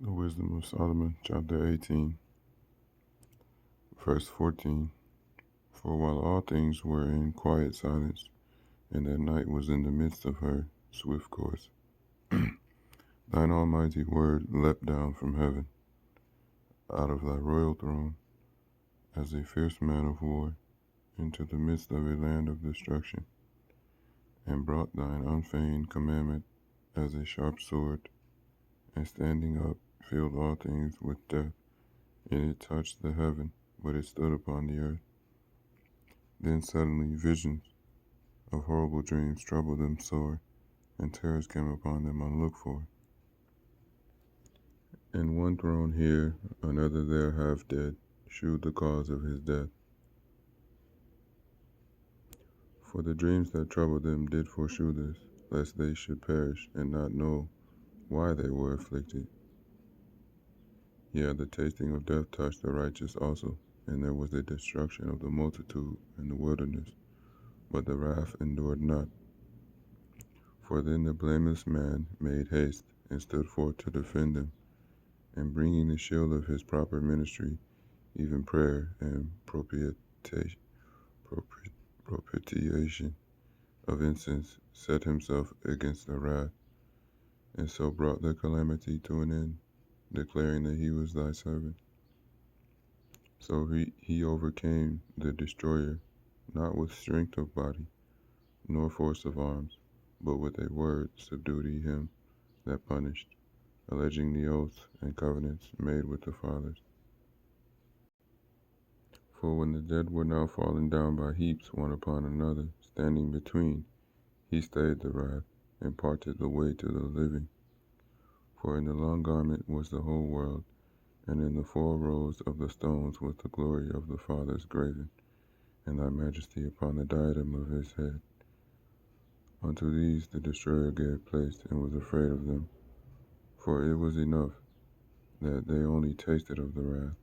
The Wisdom of Solomon, chapter 18, verse 14. For while all things were in quiet silence, and that night was in the midst of her swift course, thine almighty word leapt down from heaven, out of thy royal throne, as a fierce man of war, into the midst of a land of destruction, and brought thine unfeigned commandment as a sharp sword, and standing up filled all things with death, and it touched the heaven, but it stood upon the earth. Then suddenly visions of horrible dreams troubled them sore, and terrors came upon them unlooked for. And one thrown here, another there half dead, shewed the cause of his death. For the dreams that troubled them did foreshew this, lest they should perish and not know why they were afflicted. Yea, the tasting of death touched the righteous also, and there was a destruction of the multitude in the wilderness, but the wrath endured not. For then the blameless man made haste, and stood forth to defend them, and bringing the shield of his proper ministry, even prayer and propitiation of incense, set himself against the wrath, and so brought the calamity to an end, declaring that he was thy servant. So he overcame the destroyer, not with strength of body, nor force of arms, but with a word subdued he him that punished, alleging the oaths and covenants made with the fathers. For when the dead were now fallen down by heaps one upon another, standing between, he stayed the wrath, and parted the way to the living. For in the long garment was the whole world, and in the 4 rows of the stones was the glory of the fathers graven, and thy majesty upon the diadem of his head. Unto these the destroyer gave place, and was afraid of them. For it was enough that they only tasted of the wrath,